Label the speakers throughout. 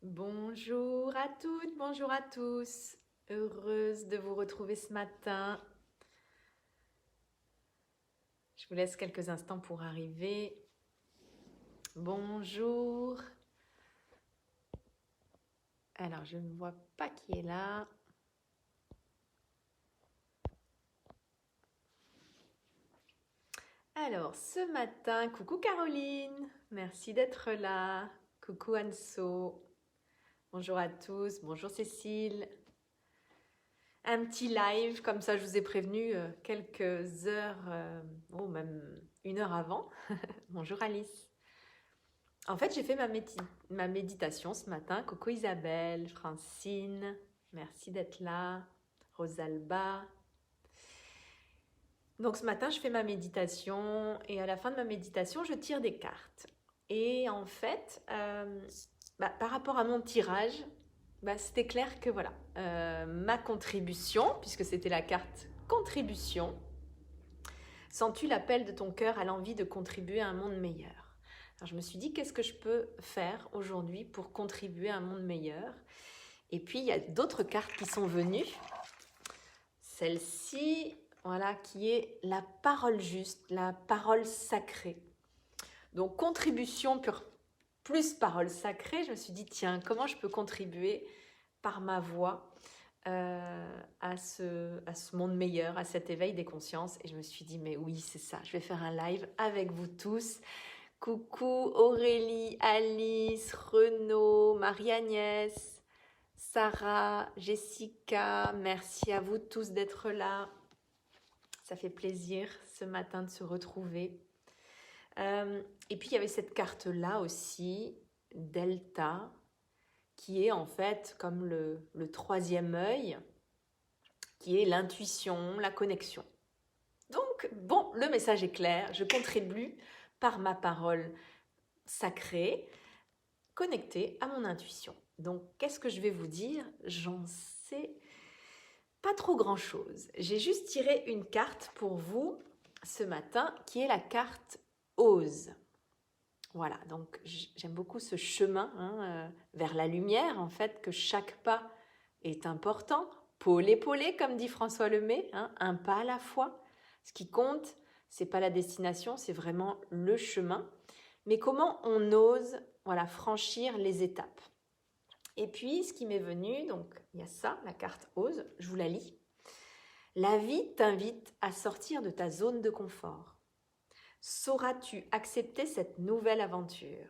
Speaker 1: Bonjour à toutes, bonjour à tous. Heureuse de vous retrouver ce matin. Je vous laisse quelques instants pour arriver. Bonjour. Alors, je ne vois pas qui est là. Alors, ce matin, coucou Caroline. Merci d'être là. Coucou Anso. Bonjour à tous. Bonjour Cécile. Un petit live, comme ça je vous ai prévenu quelques heures, ou même une heure avant. Bonjour Alice. En fait, j'ai fait ma méditation ce matin. Coucou Isabelle, Francine, merci d'être là. Rosalba. Donc ce matin, je fais ma méditation et à la fin de ma méditation, je tire des cartes. Et en fait, par rapport à mon tirage, c'était clair que voilà, ma contribution, puisque c'était la carte contribution, sens-tu l'appel de ton cœur à l'envie de contribuer à un monde meilleur? Alors je me suis dit, qu'est-ce que je peux faire aujourd'hui pour contribuer à un monde meilleur? Et puis, il y a d'autres cartes qui sont venues. Celle-ci, voilà, qui est la parole juste, la parole sacrée. Donc, contribution plus parole sacrée, je me suis dit, tiens, comment je peux contribuer par ma voix à ce monde meilleur, à cet éveil des consciences. Et je me suis dit, mais oui, c'est ça, je vais faire un live avec vous tous. Coucou Aurélie, Alice, Renaud, Marie-Agnès, Sarah, Jessica, merci à vous tous d'être là. Ça fait plaisir ce matin de se retrouver. Et puis il y avait cette carte-là aussi, Delta, qui est en fait comme le troisième œil, qui est l'intuition, la connexion. Donc, bon, le message est clair, je contribue par ma parole sacrée, connectée à mon intuition. Donc, qu'est-ce que je vais vous dire? J'en sais pas trop grand-chose. J'ai juste tiré une carte pour vous ce matin, qui est la carte Ose. Voilà, donc j'aime beaucoup ce chemin vers la lumière, en fait, que chaque pas est important. Pôle épaulé, comme dit François Lemay, un pas à la fois. Ce qui compte, c'est pas la destination, c'est vraiment le chemin. Mais comment on ose, voilà, franchir les étapes. Et puis, ce qui m'est venu, donc il y a ça, la carte Ose, je vous la lis. La vie t'invite à sortir de ta zone de confort. Sauras-tu accepter cette nouvelle aventure?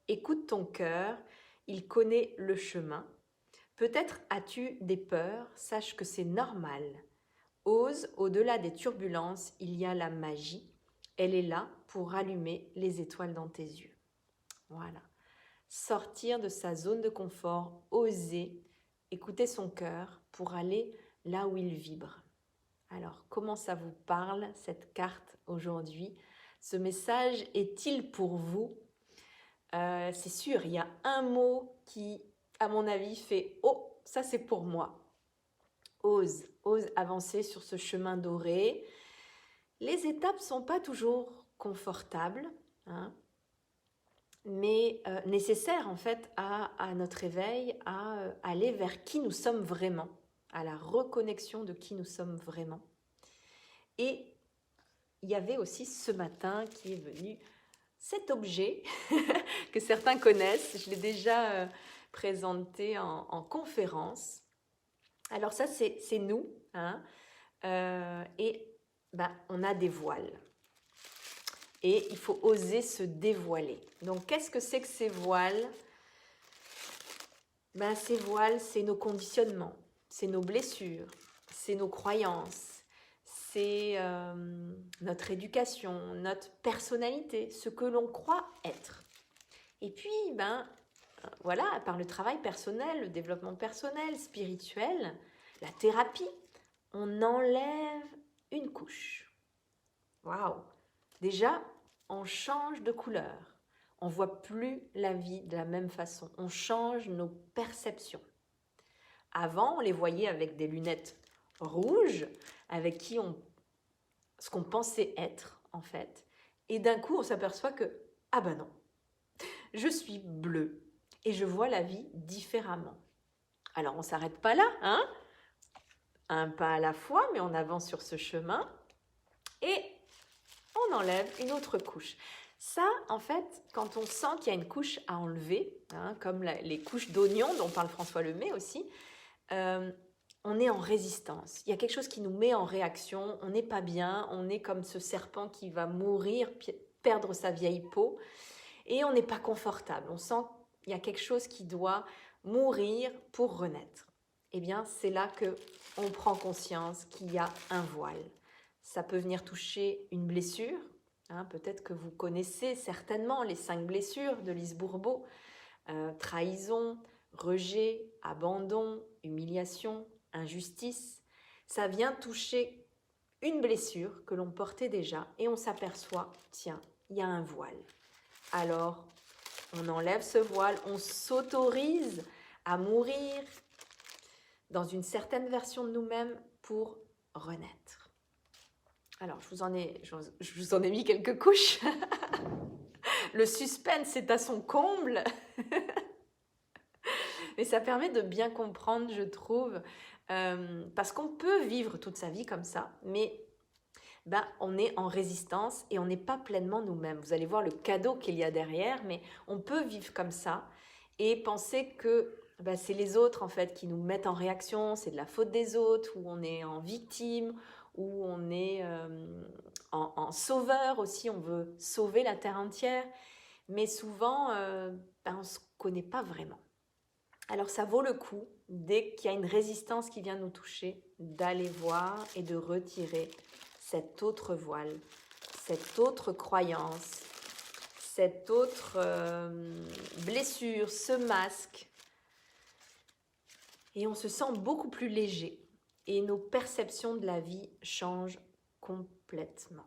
Speaker 1: Écoute ton cœur, il connaît le chemin. Peut-être as-tu des peurs, sache que c'est normal. Ose, au-delà des turbulences, il y a la magie. Elle est là pour rallumer les étoiles dans tes yeux. Voilà. Sortir de sa zone de confort, oser, écouter son cœur pour aller là où il vibre. Alors, comment ça vous parle, cette carte aujourd'hui? Ce message est-il pour vous? C'est sûr, il y a un mot qui, à mon avis, fait « Oh, ça c'est pour moi ». Ose avancer sur ce chemin doré. Les étapes ne sont pas toujours confortables, mais nécessaires en fait à notre éveil, à aller vers qui nous sommes vraiment, à la reconnexion de qui nous sommes vraiment. Et il y avait aussi ce matin qui est venu cet objet que certains connaissent. Je l'ai déjà présenté en conférence. Alors ça, c'est nous. Et on a des voiles. Et il faut oser se dévoiler. Donc, qu'est-ce que c'est que ces voiles? Ces voiles, c'est nos conditionnements, c'est nos blessures, c'est nos croyances, c'est notre éducation, notre personnalité, ce que l'on croit être. Et puis, voilà, par le travail personnel, le développement personnel, spirituel, la thérapie, on enlève une couche. Waouh! Déjà, on change de couleur. On ne voit plus la vie de la même façon. On change nos perceptions. Avant, on les voyait avec des lunettes rouges, avec ce qu'on pensait être, en fait. Et d'un coup, on s'aperçoit que, ah ben non, je suis bleue. et je vois la vie différemment. Alors, on ne s'arrête pas là, hein? Un pas à la fois, mais on avance sur ce chemin et on enlève une autre couche. Ça, en fait, quand on sent qu'il y a une couche à enlever, hein, comme les couches d'oignons dont parle François Lemay aussi, on est en résistance. Il y a quelque chose qui nous met en réaction, on n'est pas bien, on est comme ce serpent qui va mourir, perdre sa vieille peau, et on n'est pas confortable. On sent qu'il y a quelque chose qui doit mourir pour renaître. Eh bien, c'est là qu'on prend conscience qu'il y a un voile. Ça peut venir toucher une blessure. Hein, peut-être que vous connaissez certainement les 5 blessures de Lise Bourbeau. Trahison, rejet, abandon, humiliation, injustice. Ça vient toucher une blessure que l'on portait déjà et on s'aperçoit, tiens, il y a un voile. Alors, on enlève ce voile, on s'autorise à mourir dans une certaine version de nous-mêmes pour renaître. Alors, je vous en ai mis quelques couches. Le suspense est à son comble. Mais ça permet de bien comprendre, je trouve, parce qu'on peut vivre toute sa vie comme ça, mais on est en résistance et on n'est pas pleinement nous-mêmes. Vous allez voir le cadeau qu'il y a derrière, mais on peut vivre comme ça et penser que c'est les autres en fait qui nous mettent en réaction, c'est de la faute des autres, ou on est en victime, ou on est en sauveur aussi, on veut sauver la terre entière, mais souvent on ne se connaît pas vraiment. Alors ça vaut le coup, dès qu'il y a une résistance qui vient nous toucher, d'aller voir et de retirer cet autre voile, cette autre croyance, cette autre blessure, ce masque. Et on se sent beaucoup plus léger et nos perceptions de la vie changent complètement.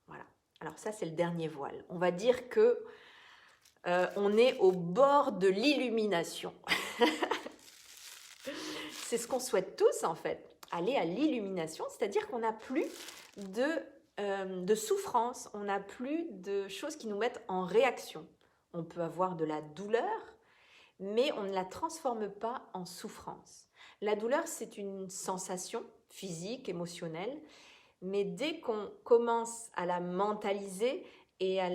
Speaker 1: Voilà. Alors ça, c'est le dernier voile. On va dire que on est au bord de l'illumination. C'est ce qu'on souhaite tous en fait, aller à l'illumination, c'est-à-dire qu'on n'a plus de souffrance, on n'a plus de choses qui nous mettent en réaction. On peut avoir de la douleur, mais on ne la transforme pas en souffrance. La douleur, c'est une sensation physique, émotionnelle, mais dès qu'on commence à la mentaliser et à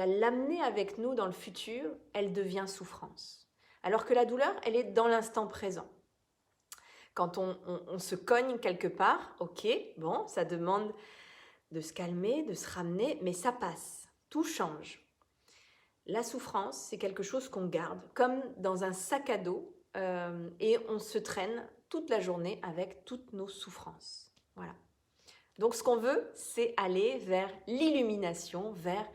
Speaker 1: l'amener avec nous dans le futur, elle devient souffrance. Alors que la douleur, elle est dans l'instant présent. Quand on se cogne quelque part, ok, bon, ça demande de se calmer, de se ramener, mais ça passe, tout change. La souffrance, c'est quelque chose qu'on garde, comme dans un sac à dos, et on se traîne toute la journée avec toutes nos souffrances. Voilà. Donc ce qu'on veut, c'est aller vers l'illumination, vers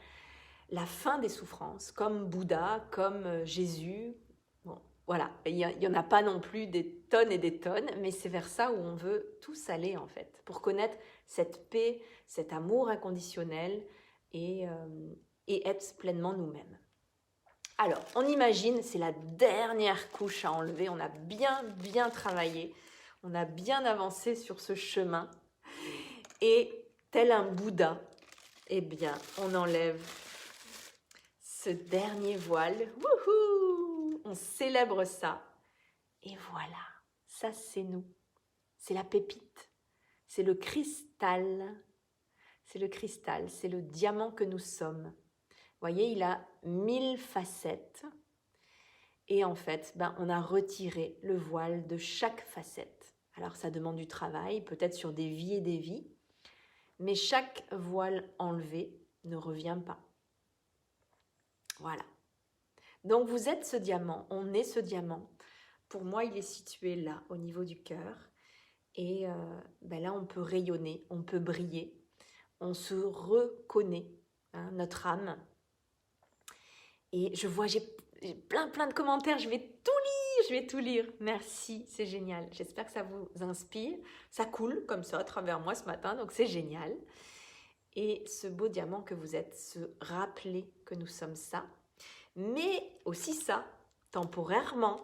Speaker 1: la fin des souffrances, comme Bouddha, comme Jésus. Bon, voilà, il n'y en a pas non plus des tonnes et des tonnes, mais c'est vers ça où on veut tous aller en fait, pour connaître cette paix, cet amour inconditionnel et être pleinement nous-mêmes. Alors, on imagine, c'est la dernière couche à enlever, on a bien travaillé, on a bien avancé sur ce chemin, et tel un Bouddha, eh bien, on enlève ce dernier voile, wouhou, on célèbre ça, et voilà, ça c'est nous, c'est la pépite, c'est le cristal, c'est le diamant que nous sommes. Vous voyez, il a 1000 facettes et en fait, on a retiré le voile de chaque facette. Alors ça demande du travail, peut-être sur des vies et des vies, mais chaque voile enlevé ne revient pas. Voilà. Donc vous êtes ce diamant, on est ce diamant. Pour moi, il est situé là, au niveau du cœur. Et là, on peut rayonner, on peut briller, on se reconnaît, hein, notre âme. Et je vois, j'ai plein de commentaires, je vais tout lire. Merci, c'est génial. J'espère que ça vous inspire. Ça coule comme ça à travers moi ce matin, donc c'est génial. Et ce beau diamant que vous êtes, se rappeler que nous sommes ça, mais aussi ça, temporairement.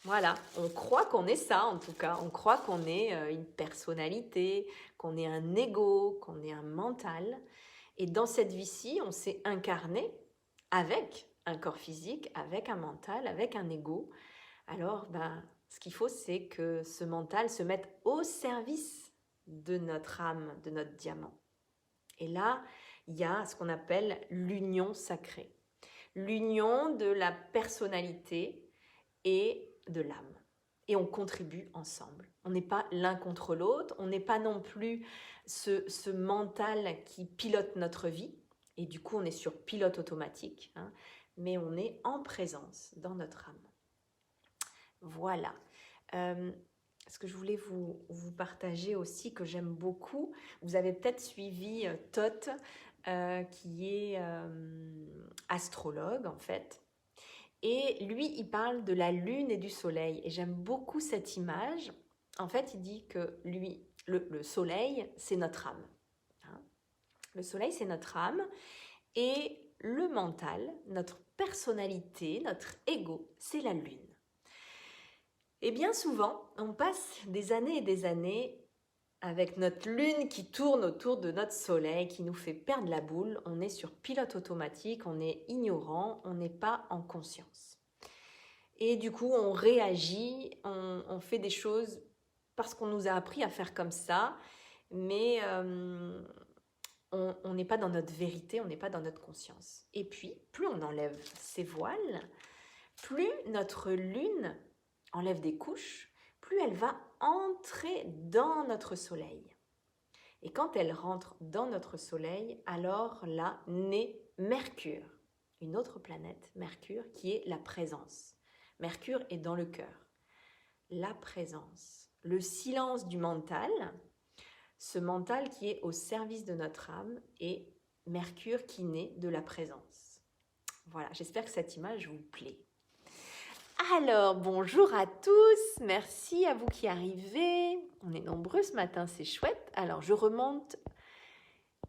Speaker 1: Voilà, on croit qu'on est ça en tout cas, on croit qu'on est une personnalité, qu'on est un ego, qu'on est un mental. Et dans cette vie-ci, on s'est incarné avec un corps physique, avec un mental, avec un ego. Alors, ce qu'il faut, c'est que ce mental se mette au service de notre âme, de notre diamant. Et là, il y a ce qu'on appelle l'union sacrée. L'union de la personnalité et de l'âme. Et on contribue ensemble. On n'est pas l'un contre l'autre, on n'est pas non plus ce mental qui pilote notre vie, et du coup on est sur pilote automatique, mais on est en présence dans notre âme. Voilà. Ce que je voulais vous partager aussi, que j'aime beaucoup, vous avez peut-être suivi Thoth, qui est astrologue en fait. Et lui, il parle de la lune et du soleil. Et j'aime beaucoup cette image. En fait, il dit que lui, le soleil, c'est notre âme. Le soleil, c'est notre âme. Et le mental, notre personnalité, notre ego, c'est la lune. Et bien souvent, on passe des années et des années avec notre lune qui tourne autour de notre soleil, qui nous fait perdre la boule. On est sur pilote automatique, on est ignorant, on n'est pas en conscience. Et du coup, on réagit, on fait des choses parce qu'on nous a appris à faire comme ça, mais on n'est pas dans notre vérité, on n'est pas dans notre conscience. Et puis, plus on enlève ses voiles, plus notre lune enlève des couches, plus elle va entrer dans notre soleil. Et quand elle rentre dans notre soleil, alors là naît Mercure, une autre planète, Mercure, qui est la présence. Mercure est dans le cœur. La présence, le silence du mental, ce mental qui est au service de notre âme, et Mercure qui naît de la présence. Voilà, j'espère que cette image vous plaît. Alors, bonjour à tous, merci à vous qui arrivez. On est nombreux ce matin, c'est chouette. Alors, je remonte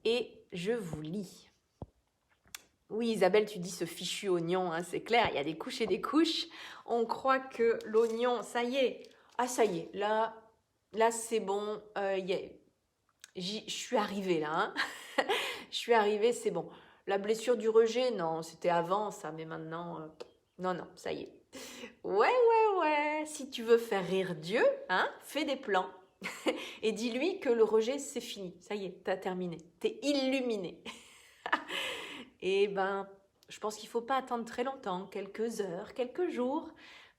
Speaker 1: et je vous lis. Oui, Isabelle, tu dis ce fichu oignon, c'est clair, il y a des couches et des couches. On croit que l'oignon, ça y est, là c'est bon, je suis arrivée là. Je suis arrivée, c'est bon. La blessure du rejet, non, c'était avant ça, mais maintenant, non, ça y est. Ouais, si tu veux faire rire Dieu, fais des plans et dis-lui que le rejet c'est fini, ça y est, t'as terminé, t'es illuminé. Et je pense qu'il ne faut pas attendre très longtemps, quelques heures, quelques jours,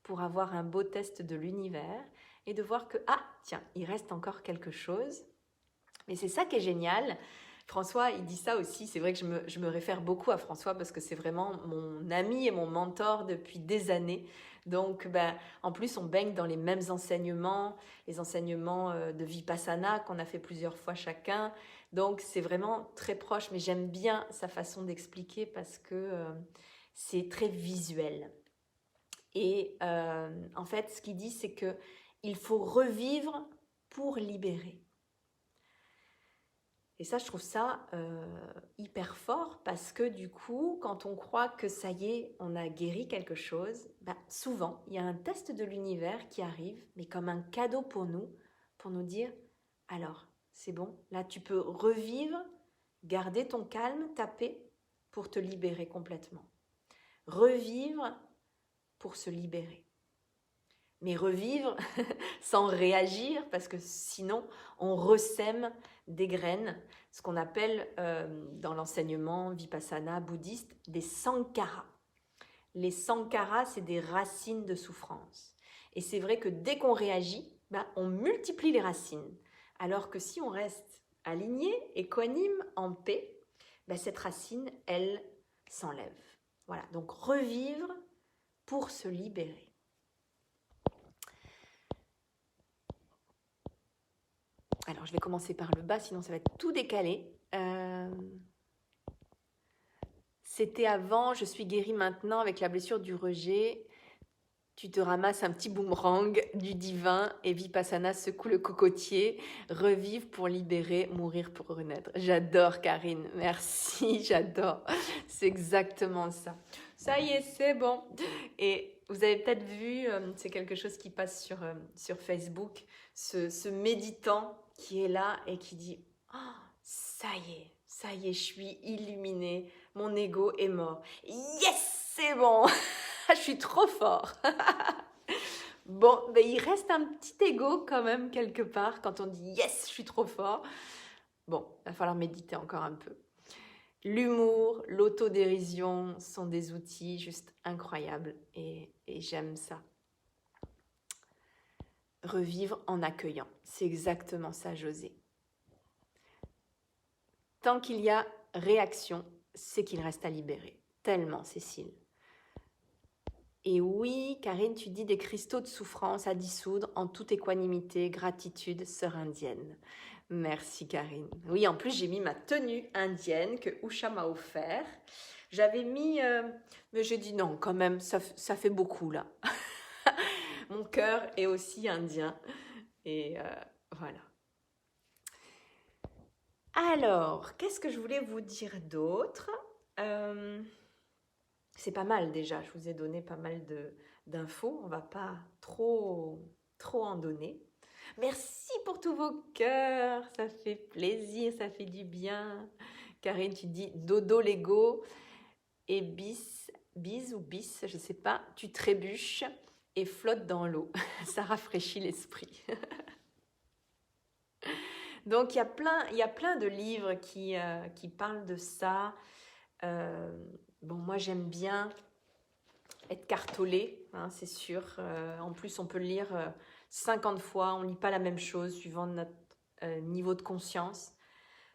Speaker 1: pour avoir un beau test de l'univers et de voir que, tiens, il reste encore quelque chose. Mais c'est ça qui est génial. François, il dit ça aussi, c'est vrai que je me réfère beaucoup à François parce que c'est vraiment mon ami et mon mentor depuis des années. Donc, en plus, on baigne dans les mêmes enseignements, les enseignements de Vipassana qu'on a fait plusieurs fois chacun. Donc, c'est vraiment très proche, mais j'aime bien sa façon d'expliquer parce que c'est très visuel. Et en fait, ce qu'il dit, c'est qu'il faut revivre pour libérer. Et ça, je trouve ça hyper fort parce que du coup, quand on croit que ça y est, on a guéri quelque chose, souvent, il y a un test de l'univers qui arrive, mais comme un cadeau pour nous dire, alors, c'est bon, là tu peux revivre, garder ton calme, ta paix, pour te libérer complètement. Revivre pour se libérer. Mais revivre sans réagir, parce que sinon, on ressème des graines, ce qu'on appelle dans l'enseignement vipassana bouddhiste des sankharas. Les sankharas, c'est des racines de souffrance. Et c'est vrai que dès qu'on réagit, on multiplie les racines. Alors que si on reste aligné, équanime, en paix, cette racine, elle s'enlève. Voilà, donc revivre pour se libérer. Alors, je vais commencer par le bas, sinon ça va être tout décalé. C'était avant, je suis guérie maintenant avec la blessure du rejet. Tu te ramasses un petit boomerang du divin et Vipassana secoue le cocotier. Revivre pour libérer, mourir pour renaître. J'adore Karine, merci, j'adore. C'est exactement ça. Ça y est, c'est bon. Et vous avez peut-être vu, c'est quelque chose qui passe sur Facebook, ce méditant qui est là et qui dit « ça y est, je suis illuminée, mon ego est mort. Yes, c'est bon, je suis trop fort. Bon, ben, il reste un petit ego quand même quelque part quand on dit yes, je suis trop fort. Bon, il va falloir méditer encore un peu. L'humour, l'autodérision sont des outils juste incroyables et j'aime ça. Revivre en accueillant, c'est exactement ça, José. Tant qu'il y a réaction, c'est qu'il reste à libérer. Tellement, Cécile. Et oui, Karine, tu dis des cristaux de souffrance à dissoudre en toute équanimité, gratitude, sœur indienne. Merci Karine. Oui, en plus j'ai mis ma tenue indienne que Usha m'a offert. J'avais mis, mais j'ai dit non, quand même, ça fait beaucoup là. Mon cœur est aussi indien. Et voilà. Alors, qu'est-ce que je voulais vous dire d'autre? C'est pas mal déjà, je vous ai donné pas mal d'infos. On va pas trop en donner. Merci pour tous vos cœurs, ça fait plaisir, ça fait du bien. Karine, tu dis dodo Lego et bis ou bis, je sais pas, tu trébuches et flottes dans l'eau. Ça rafraîchit l'esprit. Donc il y a plein de livres qui parlent de ça. Bon, moi j'aime bien être cartolé, hein, c'est sûr. En plus, on peut le lire 50 fois, on ne lit pas la même chose suivant notre niveau de conscience.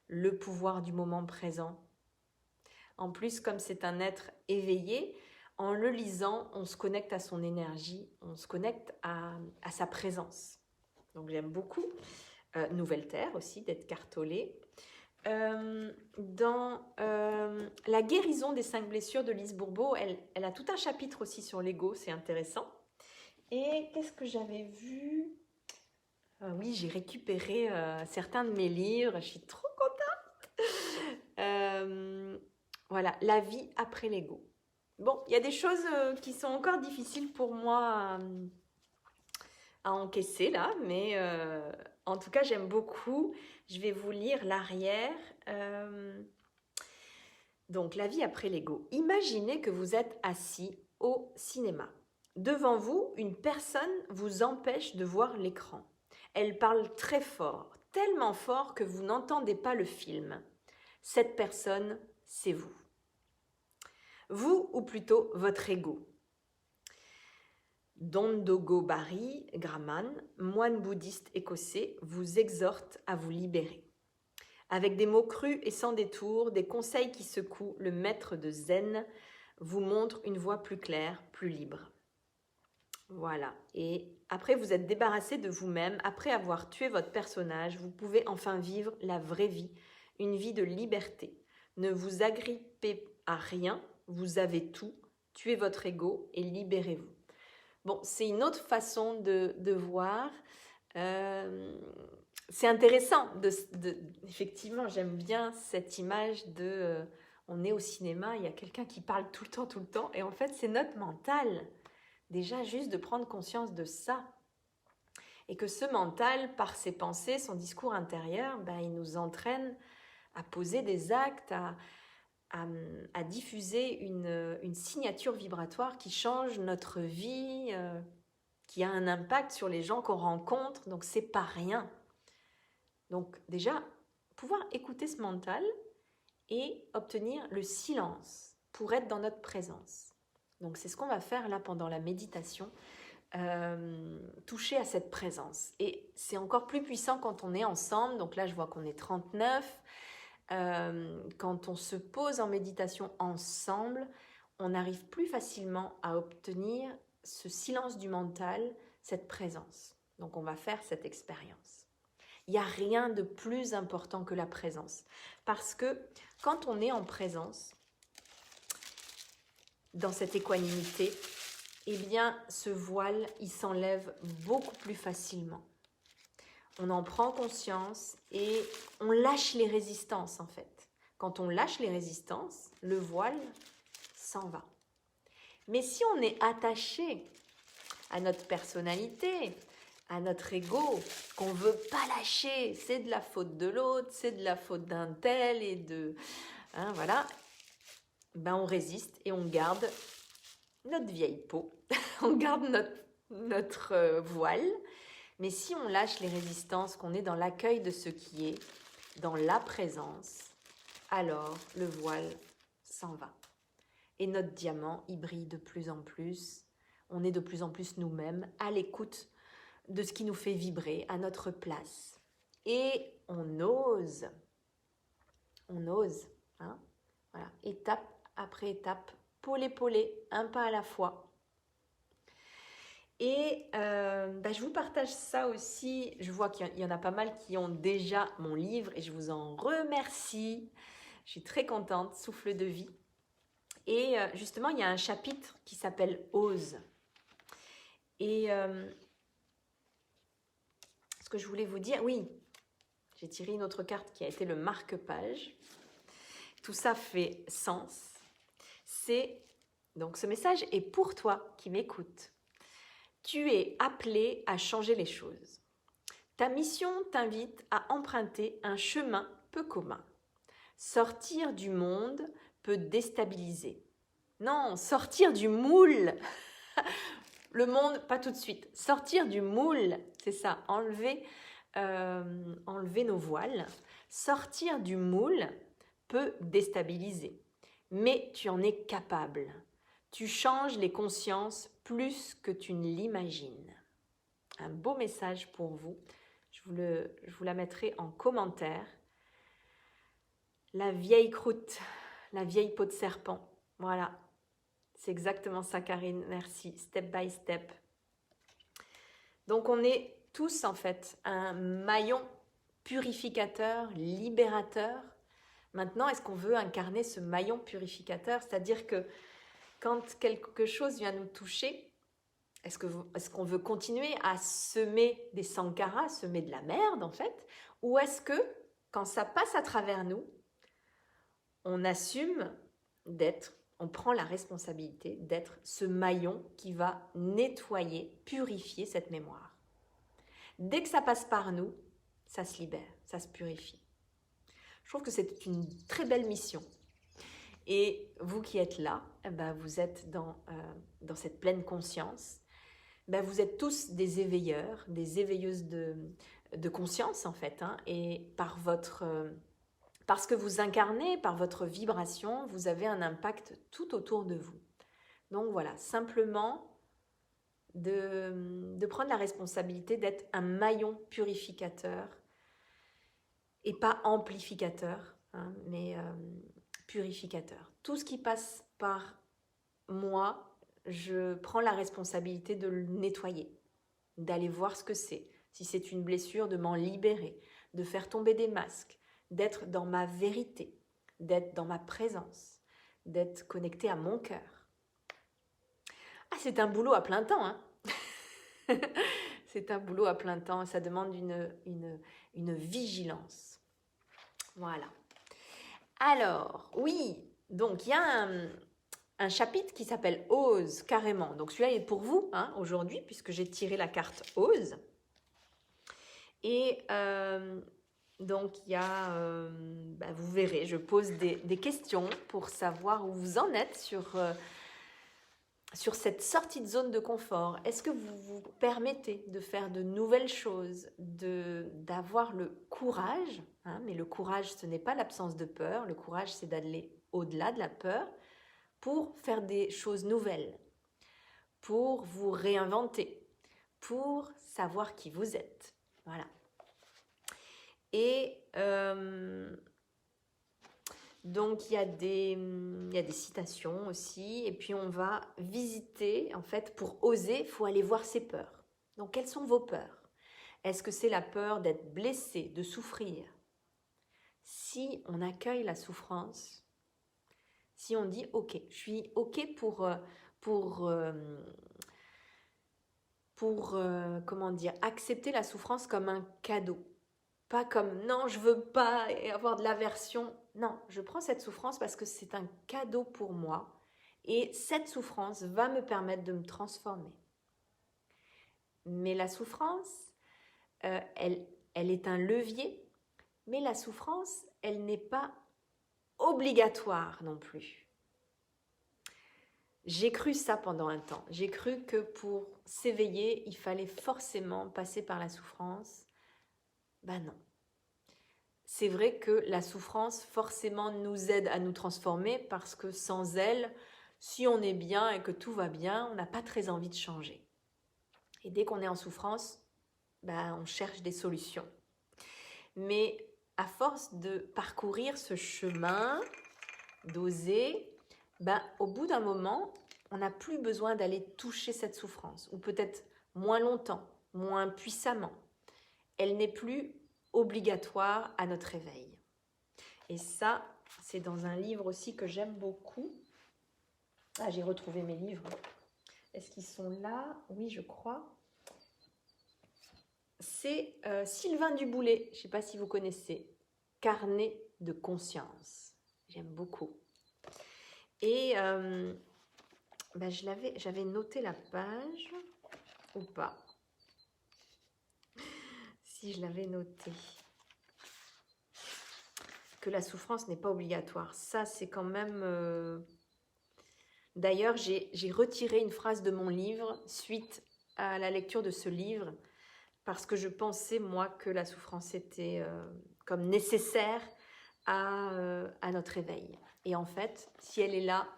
Speaker 1: Le pouvoir du moment présent. En plus, comme c'est un être éveillé, en le lisant, on se connecte à son énergie, on se connecte à sa présence. Donc j'aime beaucoup. Nouvelle Terre aussi, d'être cartolé. Dans La guérison des 5 blessures de Lise Bourbeau, elle a tout un chapitre aussi sur l'ego, c'est intéressant. Et qu'est-ce que j'avais vu? Oui, j'ai récupéré certains de mes livres, je suis trop contente. Voilà, la vie après l'ego. Bon, il y a des choses qui sont encore difficiles pour moi à encaisser là, mais en tout cas j'aime beaucoup. Je vais vous lire l'arrière. Donc, la vie après l'ego. Imaginez que vous êtes assis au cinéma. Devant vous, une personne vous empêche de voir l'écran. Elle parle très fort, tellement fort que vous n'entendez pas le film. Cette personne, c'est vous. Vous, ou plutôt votre ego. Dondogo Bari Graman, moine bouddhiste écossais, vous exhorte à vous libérer. Avec des mots crus et sans détour, des conseils qui secouent, le maître de Zen vous montre une voie plus claire, plus libre. Voilà. Et après, vous êtes débarrassé de vous-même. Après avoir tué votre personnage, vous pouvez enfin vivre la vraie vie, une vie de liberté. Ne vous agrippez à rien, vous avez tout. Tuez votre ego et libérez-vous. Bon, c'est une autre façon de voir. C'est intéressant. Effectivement, j'aime bien cette image de... on est au cinéma, il y a quelqu'un qui parle tout le temps. Et en fait, c'est notre mental. Déjà, juste de prendre conscience de ça. Et que ce mental, par ses pensées, son discours intérieur, ben, il nous entraîne à poser des actes, à diffuser une signature vibratoire qui change notre vie, qui a un impact sur les gens qu'on rencontre. Donc, c'est pas rien. Donc, déjà, pouvoir écouter ce mental et obtenir le silence pour être dans notre présence. Donc, c'est ce qu'on va faire là pendant la méditation, toucher à cette présence. Et c'est encore plus puissant quand on est ensemble. Donc là, je vois qu'on est 39. Quand on se pose en méditation ensemble, on arrive plus facilement à obtenir ce silence du mental, cette présence. Donc on va faire cette expérience. Il n'y a rien de plus important que la présence. Parce que quand on est en présence, dans cette équanimité, eh bien ce voile, il s'enlève beaucoup plus facilement. On en prend conscience et on lâche les résistances en fait. Quand on lâche les résistances, le voile s'en va. Mais si on est attaché à notre personnalité, à notre ego, qu'on ne veut pas lâcher, c'est de la faute de l'autre, c'est de la faute d'un tel et de... Hein, voilà. Ben on résiste et on garde notre vieille peau, on garde notre voile, mais si on lâche les résistances, qu'on est dans l'accueil de ce qui est, dans la présence, alors le voile s'en va. Et notre diamant, il brille de plus en plus. On est de plus en plus nous-mêmes, à l'écoute de ce qui nous fait vibrer, à notre place. Et on ose, hein, voilà, étape après étape, pôle épaulé, un pas à la fois. Et je vous partage ça aussi. Je vois qu'il y en a pas mal qui ont déjà mon livre et je vous en remercie. Je suis très contente, Souffle de vie. Et justement, il y a un chapitre qui s'appelle Ose. Et ce que je voulais vous dire, oui, j'ai tiré une autre carte qui a été le marque-page. Tout ça fait sens. Donc ce message est pour toi qui m'écoutes. Tu es appelé à changer les choses. Ta mission t'invite à emprunter un chemin peu commun. Sortir du monde peut déstabiliser. Non, sortir du moule. Le monde, pas tout de suite. Sortir du moule, c'est ça, enlever nos voiles. Sortir du moule peut déstabiliser, mais tu en es capable. Tu changes les consciences plus que tu ne l'imagines. Un beau message pour vous. Je vous la mettrai en commentaire. La vieille croûte, la vieille peau de serpent. Voilà, c'est exactement ça, Karine. Merci. Step by step. Donc, on est tous, en fait, un maillon purificateur, libérateur. Maintenant, est-ce qu'on veut incarner ce maillon purificateur? C'est-à-dire que quand quelque chose vient nous toucher, est-ce qu'on veut continuer à semer des sankaras, semer de la merde en fait? Ou est-ce que quand ça passe à travers nous, on assume on prend la responsabilité d'être ce maillon qui va nettoyer, purifier cette mémoire. Dès que ça passe par nous, ça se libère, ça se purifie. Je trouve que c'est une très belle mission. Et vous qui êtes là, vous êtes dans cette pleine conscience. Vous êtes tous des éveilleurs, des éveilleuses de conscience en fait. Hein, et parce que vous incarnez, par votre vibration, vous avez un impact tout autour de vous. Donc voilà, simplement de prendre la responsabilité d'être un maillon purificateur et pas amplificateur, hein, mais purificateur. Tout ce qui passe par moi, je prends la responsabilité de le nettoyer, d'aller voir ce que c'est. Si c'est une blessure, de m'en libérer, de faire tomber des masques, d'être dans ma vérité, d'être dans ma présence, d'être connecté à mon cœur. Ah, c'est un boulot à plein temps, hein. C'est un boulot à plein temps, ça demande une vigilance. Voilà. Alors, oui, donc il y a un chapitre qui s'appelle Ose, carrément. Donc celui-là est pour vous hein, aujourd'hui, puisque j'ai tiré la carte Ose. Et donc il y a, vous verrez, je pose des questions pour savoir où vous en êtes sur cette sortie de zone de confort. Est-ce que vous vous permettez de faire de nouvelles choses, d'avoir le courage, hein, mais le courage, ce n'est pas l'absence de peur, le courage, c'est d'aller au-delà de la peur pour faire des choses nouvelles, pour vous réinventer, pour savoir qui vous êtes. Voilà. Et donc, il y a des citations aussi. Et puis, on va visiter, en fait, pour oser, il faut aller voir ses peurs. Donc, quelles sont vos peurs? Est-ce que c'est la peur d'être blessé, de souffrir? Si on accueille la souffrance, si on dit « Ok, je suis OK pour comment dire, accepter la souffrance comme un cadeau. Pas comme « Non, je veux pas avoir de l'aversion. » Non, je prends cette souffrance parce que c'est un cadeau pour moi et cette souffrance va me permettre de me transformer. Mais la souffrance, elle est un levier, mais la souffrance, elle n'est pas obligatoire non plus. J'ai cru ça pendant un temps. J'ai cru que pour s'éveiller, il fallait forcément passer par la souffrance. Ben non. C'est vrai que la souffrance forcément nous aide à nous transformer parce que sans elle, si on est bien et que tout va bien, on n'a pas très envie de changer. Et dès qu'on est en souffrance, ben, on cherche des solutions. Mais à force de parcourir ce chemin, d'oser, ben, au bout d'un moment, on n'a plus besoin d'aller toucher cette souffrance, ou peut-être moins longtemps, moins puissamment. Elle n'est plus obligatoire à notre réveil. Et ça, c'est dans un livre aussi que j'aime beaucoup. Ah, j'ai retrouvé mes livres. Est-ce qu'ils sont là? Oui, je crois. C'est Sylvain Duboulet, je ne sais pas si vous connaissez, Carnet de conscience. J'aime beaucoup. Et ben j'avais noté la page, ou pas, si je l'avais noté. Que la souffrance n'est pas obligatoire. Ça, c'est quand même... D'ailleurs, j'ai retiré une phrase de mon livre suite à la lecture de ce livre parce que je pensais, moi, que la souffrance était comme nécessaire à notre éveil. Et en fait, si elle est là,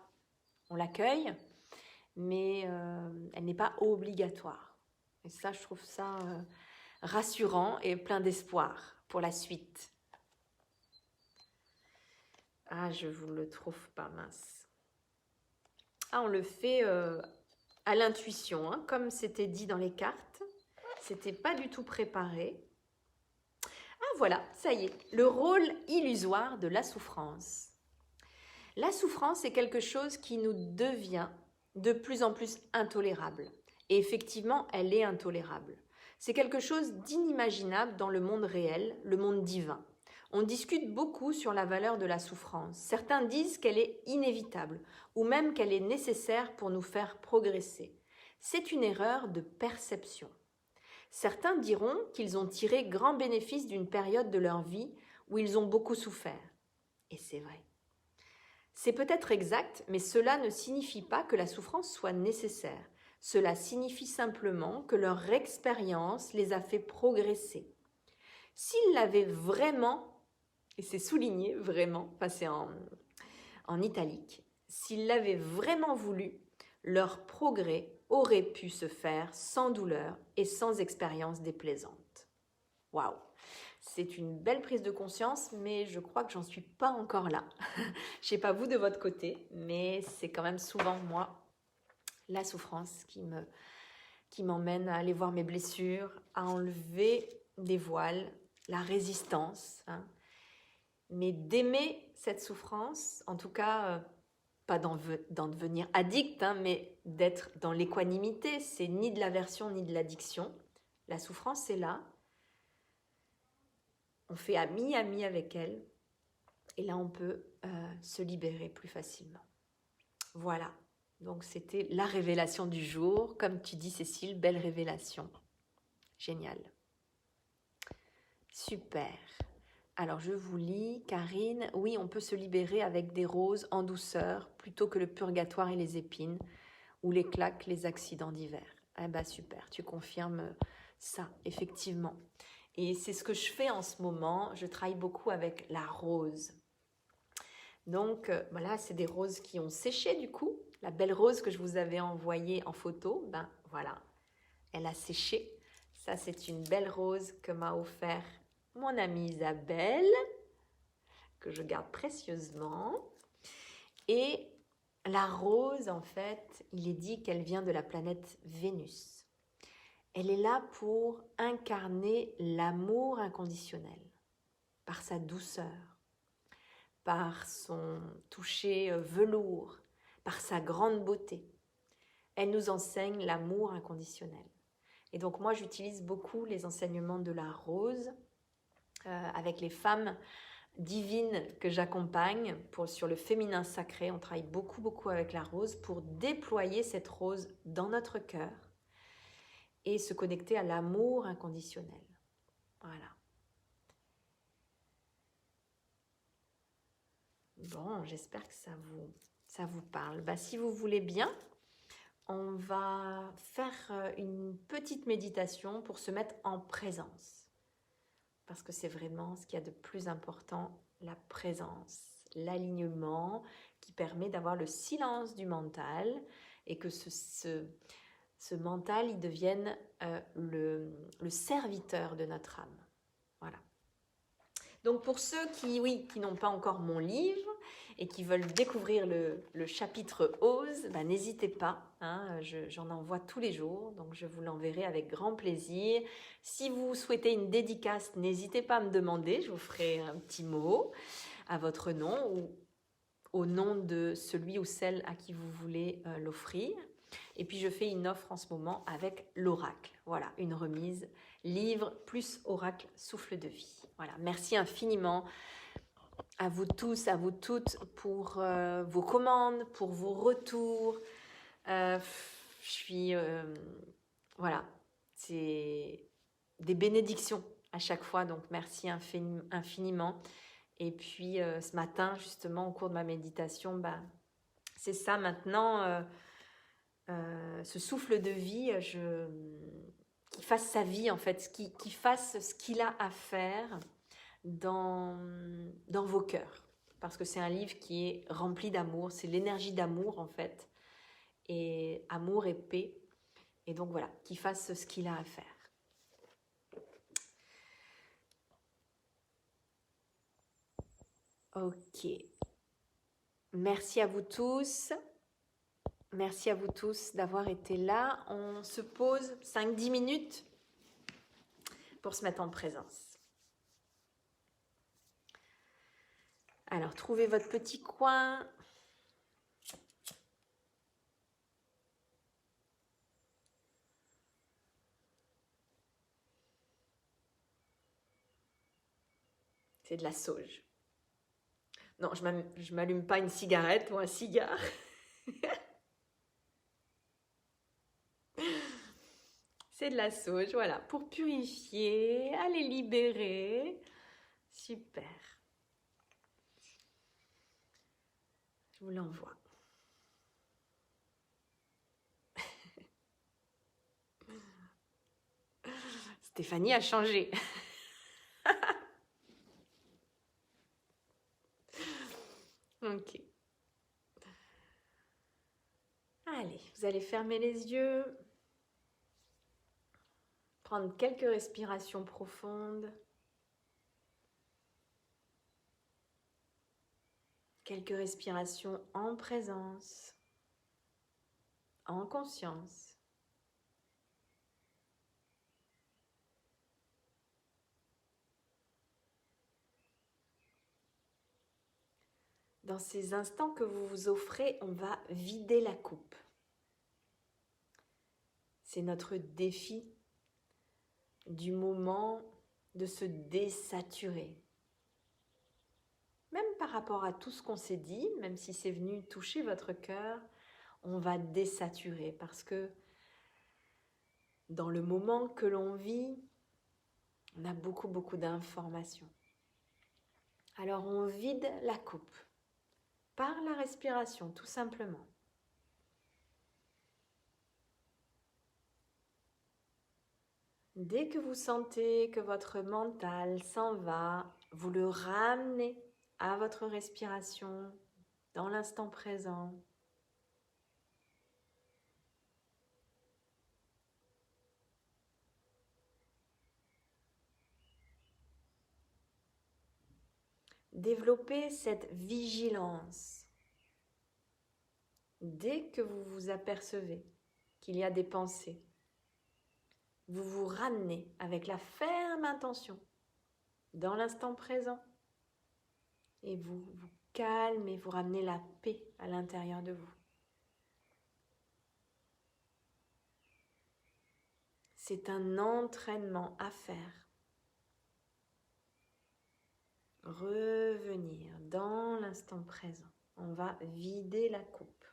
Speaker 1: on l'accueille, mais elle n'est pas obligatoire. Et ça, je trouve ça rassurant et plein d'espoir pour la suite. Ah, je vous le trouve pas, mince. Ah, on le fait à l'intuition, hein, comme c'était dit dans les cartes. C'était pas du tout préparé. Ah, voilà, ça y est, le rôle illusoire de la souffrance. La souffrance est quelque chose qui nous devient de plus en plus intolérable. Et effectivement, elle est intolérable. C'est quelque chose d'inimaginable dans le monde réel, le monde divin. On discute beaucoup sur la valeur de la souffrance. Certains disent qu'elle est inévitable ou même qu'elle est nécessaire pour nous faire progresser. C'est une erreur de perception. Certains diront qu'ils ont tiré grand bénéfice d'une période de leur vie où ils ont beaucoup souffert. Et c'est vrai. C'est peut-être exact, mais cela ne signifie pas que la souffrance soit nécessaire. Cela signifie simplement que leur expérience les a fait progresser. S'ils l'avaient vraiment, et c'est souligné vraiment, enfin c'est en italique, s'ils l'avaient vraiment voulu, leur progrès aurait pu se faire sans douleur et sans expérience déplaisante. Waouh! C'est une belle prise de conscience, mais je crois que j'en suis pas encore là. Je ne sais pas vous de votre côté, mais c'est quand même souvent moi, la souffrance qui m'emmène à aller voir mes blessures, à enlever des voiles, la résistance, hein. Mais d'aimer cette souffrance, en tout cas, pas d'en devenir addict, hein, mais d'être dans l'équanimité, c'est ni de l'aversion ni de l'addiction. La souffrance est là. On fait ami avec elle. Et là, on peut se libérer plus facilement. Voilà. Donc, c'était la révélation du jour. Comme tu dis, Cécile, belle révélation. Génial. Super. Alors, je vous lis. Karine, oui, on peut se libérer avec des roses en douceur plutôt que le purgatoire et les épines ou les claques, les accidents divers. Eh bien, super. Tu confirmes ça, effectivement. Et c'est ce que je fais en ce moment. Je travaille beaucoup avec la rose. Donc, voilà, c'est des roses qui ont séché du coup. La belle rose que je vous avais envoyée en photo, ben voilà, elle a séché. Ça, c'est une belle rose que m'a offert mon amie Isabelle, que je garde précieusement. Et la rose, en fait, il est dit qu'elle vient de la planète Vénus. Elle est là pour incarner l'amour inconditionnel, par sa douceur, par son toucher velours, par sa grande beauté. Elle nous enseigne l'amour inconditionnel. Et donc moi, j'utilise beaucoup les enseignements de la rose avec les femmes divines que j'accompagne sur le féminin sacré. On travaille beaucoup avec la rose pour déployer cette rose dans notre cœur et se connecter à l'amour inconditionnel. Voilà. Bon, j'espère que ça vous parle. Si vous voulez bien, on va faire une petite méditation pour se mettre en présence. Parce que c'est vraiment ce qu'il y a de plus important, la présence, l'alignement qui permet d'avoir le silence du mental et que ce mental, il devienne le serviteur de notre âme. Voilà. Donc pour ceux qui n'ont pas encore mon livre et qui veulent découvrir le chapitre Ose, n'hésitez pas, j'en envoie tous les jours, donc je vous l'enverrai avec grand plaisir. Si vous souhaitez une dédicace, n'hésitez pas à me demander, je vous ferai un petit mot à votre nom ou au nom de celui ou celle à qui vous voulez l'offrir. Et puis je fais une offre en ce moment avec l'oracle. Voilà, une remise, livre plus oracle souffle de vie. Voilà, merci infiniment à vous tous, à vous toutes pour vos commandes, pour vos retours. Voilà, c'est des bénédictions à chaque fois, donc merci infiniment. Et puis ce matin, justement, au cours de ma méditation, c'est ça maintenant, ce souffle de vie, qu'il fasse sa vie en fait, qu'il fasse ce qu'il a à faire dans vos cœurs. Parce que c'est un livre qui est rempli d'amour, c'est l'énergie d'amour en fait, et amour et paix. Et donc voilà, qu'il fasse ce qu'il a à faire. Ok. Merci à vous tous. Merci à vous tous d'avoir été là. On se pose 5-10 minutes pour se mettre en présence. Alors, trouvez votre petit coin. C'est de la sauge. Non, je m'allume pas une cigarette ou un cigare. C'est de la sauge, voilà, pour purifier, aller libérer. Super. Je vous l'envoie. Stéphanie a changé. Ok. Allez, vous allez fermer les yeux. Prendre quelques respirations profondes. Quelques respirations en présence, en conscience. Dans ces instants que vous vous offrez, on va vider la coupe. C'est notre défi du moment de se désaturer. Même par rapport à tout ce qu'on s'est dit, même si c'est venu toucher votre cœur, on va désaturer parce que dans le moment que l'on vit, on a beaucoup d'informations. Alors on vide la coupe. Par la respiration, tout simplement. Dès que vous sentez que votre mental s'en va, vous le ramenez à votre respiration dans l'instant présent. Développez cette vigilance. Dès que vous vous apercevez qu'il y a des pensées, vous vous ramenez avec la ferme intention dans l'instant présent et vous vous calmez, vous ramenez la paix à l'intérieur de vous. C'est un entraînement à faire. Revenir dans l'instant présent. On va vider la coupe.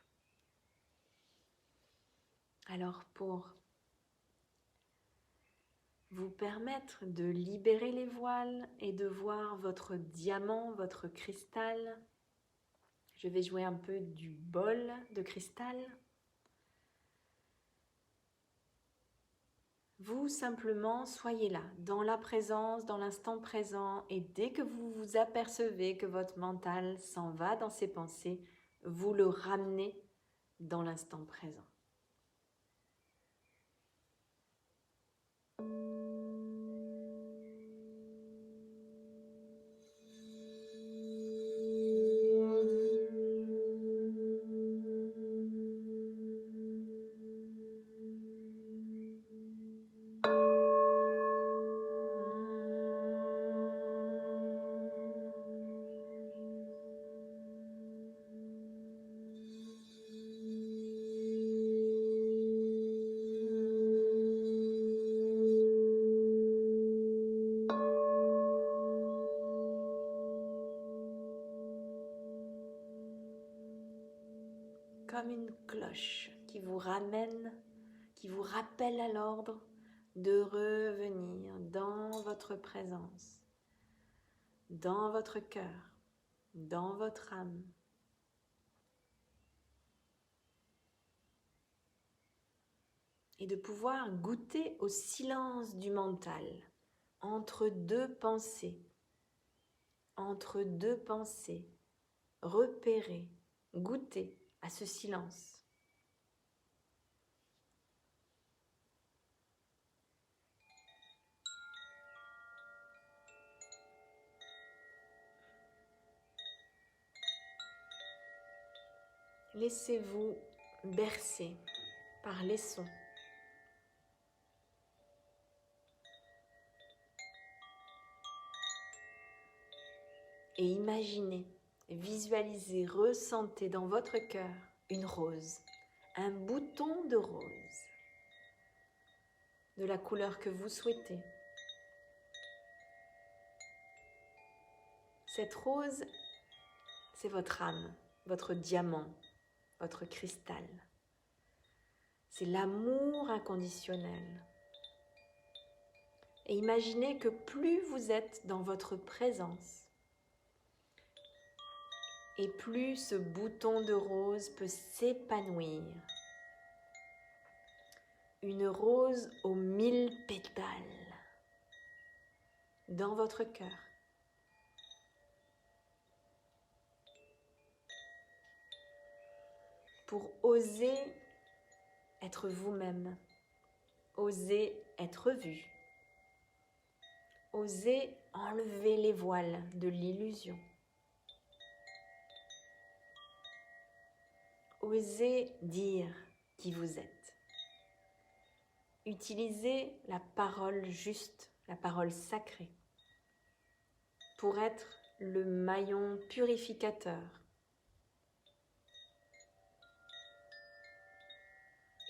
Speaker 1: Alors pour vous permettre de libérer les voiles et de voir votre diamant, votre cristal, Je vais jouer un peu du bol de cristal. Vous, simplement, soyez là, dans la présence, dans l'instant présent, et dès que vous vous apercevez que votre mental s'en va dans ses pensées, vous le ramenez dans l'instant présent. Comme une cloche qui vous ramène, qui vous rappelle à l'ordre de revenir dans votre présence, dans votre cœur, dans votre âme. Et de pouvoir goûter au silence du mental, entre deux pensées, repérer, goûter à ce silence. Laissez-vous bercer par les sons. Et imaginez, visualisez, ressentez dans votre cœur une rose, un bouton de rose, de la couleur que vous souhaitez. Cette rose, c'est votre âme, votre diamant, votre cristal. C'est l'amour inconditionnel. Et imaginez que plus vous êtes dans votre présence, et plus ce bouton de rose peut s'épanouir. Une rose aux 1000 pétales dans votre cœur. Pour oser être vous-même, oser être vu, oser enlever les voiles de l'illusion. Osez dire qui vous êtes. Utilisez la parole juste, la parole sacrée, pour être le maillon purificateur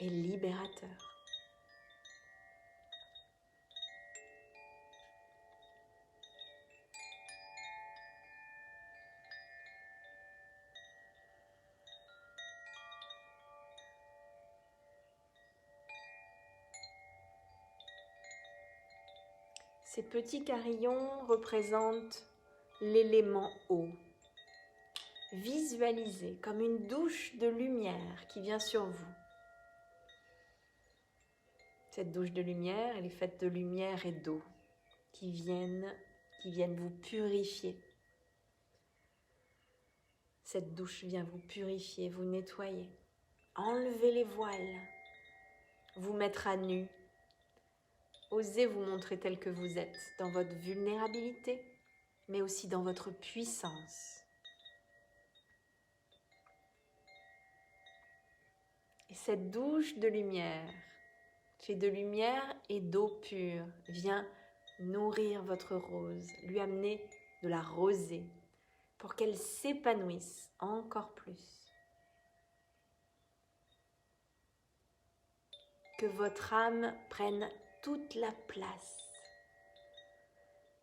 Speaker 1: et libérateur. Ces petits carillons représentent l'élément eau. Visualisez comme une douche de lumière qui vient sur vous. Cette douche de lumière, elle est faite de lumière et d'eau qui viennent vous purifier. Cette douche vient vous purifier, vous nettoyer, enlever les voiles, vous mettre à nu. Osez vous montrer tel que vous êtes, dans votre vulnérabilité, mais aussi dans votre puissance. Et cette douche de lumière, fait de lumière et d'eau pure, vient nourrir votre rose, lui amener de la rosée, pour qu'elle s'épanouisse encore plus. Que votre âme prenne toute la place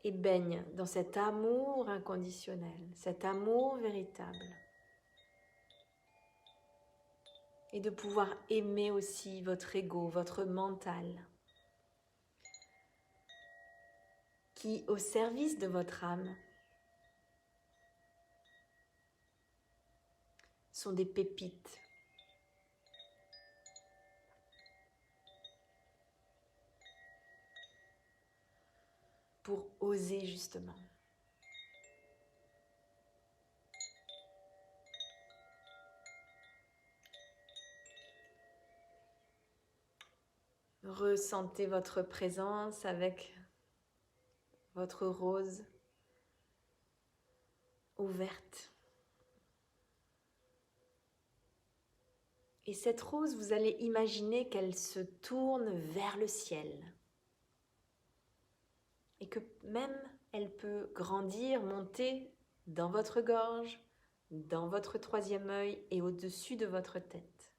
Speaker 1: et baigne dans cet amour inconditionnel, cet amour véritable. Et de pouvoir aimer aussi votre ego, votre mental, qui, au service de votre âme, sont des pépites. Pour oser justement. Ressentez votre présence avec votre rose ouverte. Et cette rose, vous allez imaginer qu'elle se tourne vers le ciel. Et que même elle peut grandir, monter dans votre gorge, dans votre troisième œil et au-dessus de votre tête.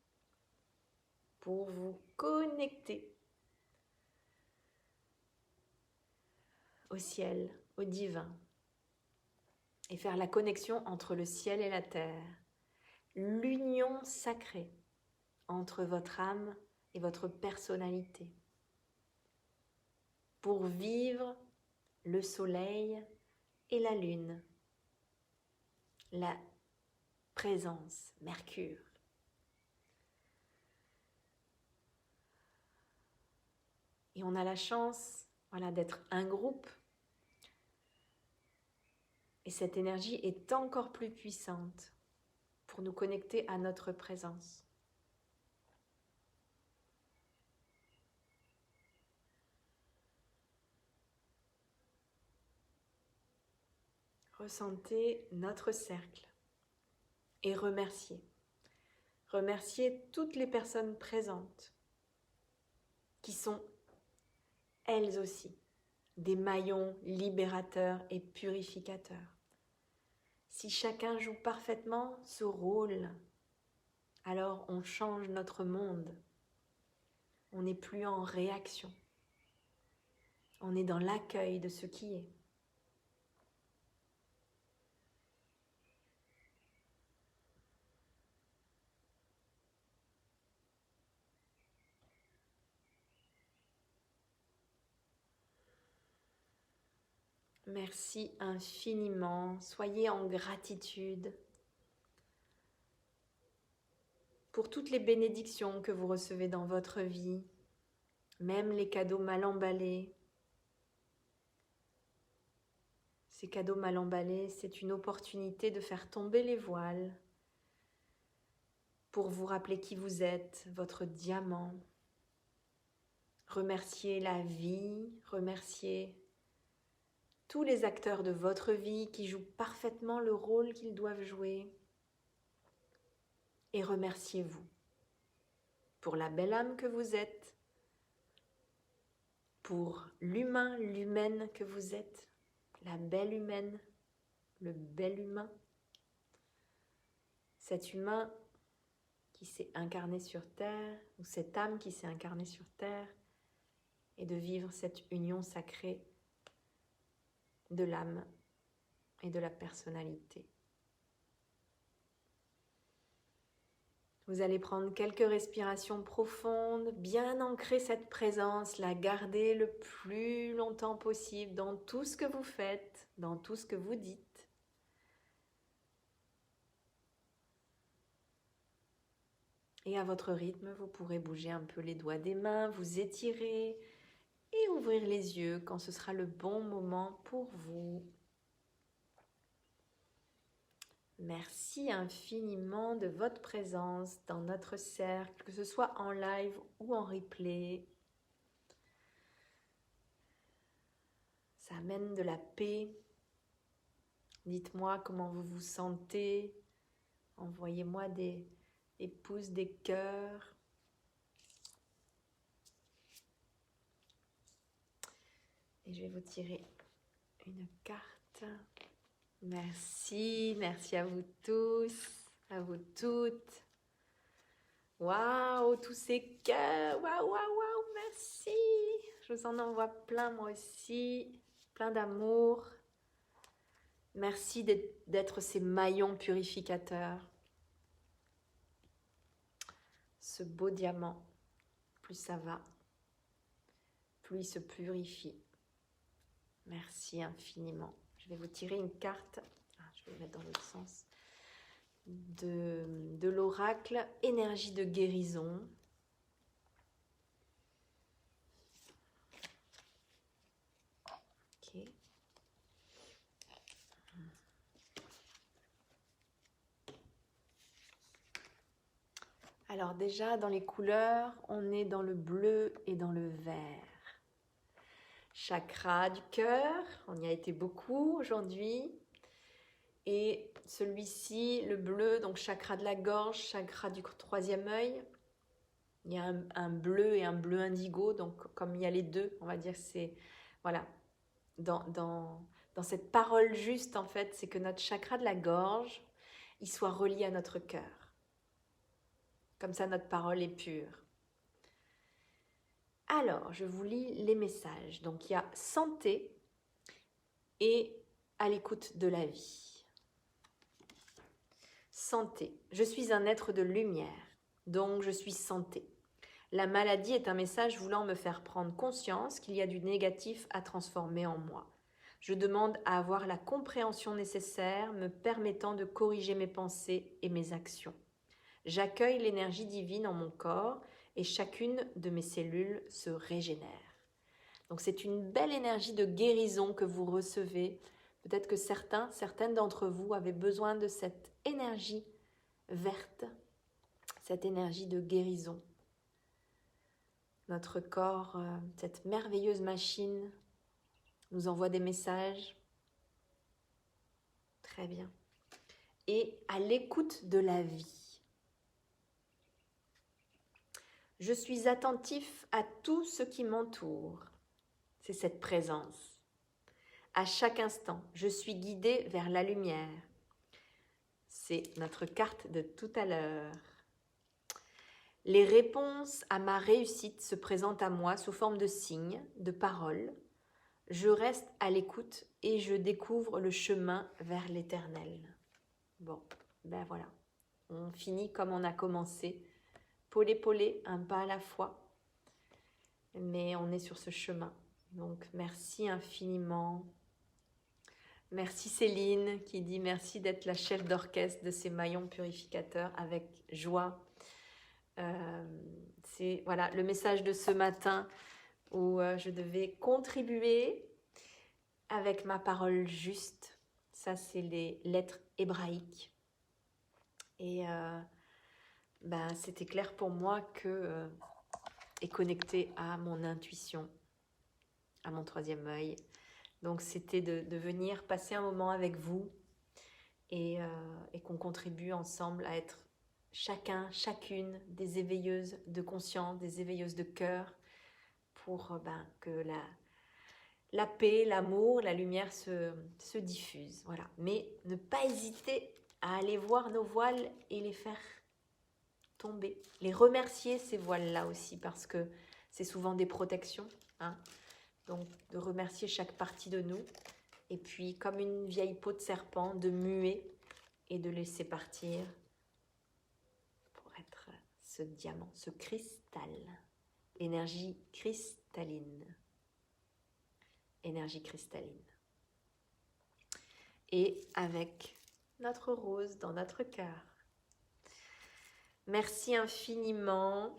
Speaker 1: Pour vous connecter au ciel, au divin. Et faire la connexion entre le ciel et la terre. L'union sacrée entre votre âme et votre personnalité. Pour vivre le soleil et la lune, la présence, Mercure. Et on a la chance, d'être un groupe. Et cette énergie est encore plus puissante pour nous connecter à notre présence. Ressentez notre cercle et remerciez. Remerciez toutes les personnes présentes qui sont elles aussi des maillons libérateurs et purificateurs. Si chacun joue parfaitement ce rôle, alors on change notre monde. On n'est plus en réaction. On est dans l'accueil de ce qui est. Merci infiniment, soyez en gratitude pour toutes les bénédictions que vous recevez dans votre vie, même les cadeaux mal emballés. Ces cadeaux mal emballés, c'est une opportunité de faire tomber les voiles pour vous rappeler qui vous êtes, votre diamant. Remerciez la vie, remerciez tous les acteurs de votre vie qui jouent parfaitement le rôle qu'ils doivent jouer. Et remerciez-vous pour la belle âme que vous êtes, pour l'humain, l'humaine que vous êtes, la belle humaine, le bel humain, cet humain qui s'est incarné sur Terre, ou cette âme qui s'est incarnée sur Terre, et de vivre cette union sacrée de l'âme et de la personnalité. Vous allez prendre quelques respirations profondes, bien ancrer cette présence, la garder le plus longtemps possible dans tout ce que vous faites, dans tout ce que vous dites. Et à votre rythme, vous pourrez bouger un peu les doigts des mains, vous étirer et ouvrir les yeux quand ce sera le bon moment pour vous. Merci infiniment de votre présence dans notre cercle, que ce soit en live ou en replay. Ça amène de la paix. Dites-moi comment vous vous sentez. Envoyez-moi des pouces, des cœurs. Et je vais vous tirer une carte. Merci, merci à vous tous, à vous toutes. Waouh, tous ces cœurs, waouh, waouh, waouh, merci. Je vous en envoie plein moi aussi, plein d'amour. Merci d'être ces maillons purificateurs. Ce beau diamant, plus ça va, plus il se purifie. Merci infiniment. Je vais vous tirer une carte. Je vais le mettre dans l'autre sens. de l'oracle énergie de guérison. Ok. Alors déjà, dans les couleurs, on est dans le bleu et dans le vert. Chakra du cœur, on y a été beaucoup aujourd'hui. Et celui-ci, le bleu, donc chakra de la gorge, chakra du troisième œil. Il y a un bleu et un bleu indigo, donc comme il y a les deux, on va dire c'est, voilà, dans cette parole juste en fait, c'est que notre chakra de la gorge, il soit relié à notre cœur. Comme ça, notre parole est pure. Alors, je vous lis les messages. Donc, il y a santé et à l'écoute de la vie. Santé. Je suis un être de lumière, donc je suis santé. La maladie est un message voulant me faire prendre conscience qu'il y a du négatif à transformer en moi. Je demande à avoir la compréhension nécessaire me permettant de corriger mes pensées et mes actions. J'accueille l'énergie divine en mon corps et chacune de mes cellules se régénère. Donc c'est une belle énergie de guérison que vous recevez. Peut-être que certaines d'entre vous avaient besoin de cette énergie verte, cette énergie de guérison. Notre corps, cette merveilleuse machine, nous envoie des messages. Très bien. Et à l'écoute de la vie. Je suis attentif à tout ce qui m'entoure. C'est cette présence. À chaque instant, je suis guidée vers la lumière. C'est notre carte de tout à l'heure. Les réponses à ma réussite se présentent à moi sous forme de signes, de paroles. Je reste à l'écoute et je découvre le chemin vers l'éternel. Bon, ben voilà. On finit comme on a commencé. Polé, un pas à la fois. Mais on est sur ce chemin. Donc, merci infiniment. Merci Céline qui dit merci d'être la chef d'orchestre de ces maillons purificateurs avec joie. C'est voilà, le message de ce matin où je devais contribuer avec ma parole juste. Ça, c'est les lettres hébraïques. Et c'était clair pour moi que est connecté à mon intuition, à mon troisième œil. Donc c'était de venir passer un moment avec vous et qu'on contribue ensemble à être chacune des éveilleuses de conscience, des éveilleuses de cœur pour que la paix, l'amour, la lumière se diffuse. Voilà. Mais ne pas hésiter à aller voir nos voiles et les faire tomber. Les remercier ces voiles-là aussi parce que c'est souvent des protections. Hein. Donc de remercier chaque partie de nous et puis comme une vieille peau de serpent, de muer et de laisser partir pour être ce diamant, ce cristal, énergie cristalline. Énergie cristalline. Et avec notre rose dans notre cœur. Merci infiniment.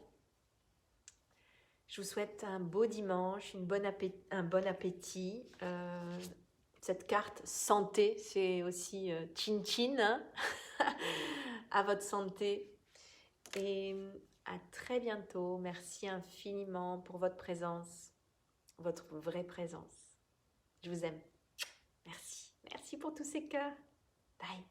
Speaker 1: Je vous souhaite un beau dimanche, un bon appétit. Cette carte santé, c'est aussi chin-chin, hein. À votre santé. Et à très bientôt. Merci infiniment pour votre présence, votre vraie présence. Je vous aime. Merci. Merci pour tous ces cœurs. Bye.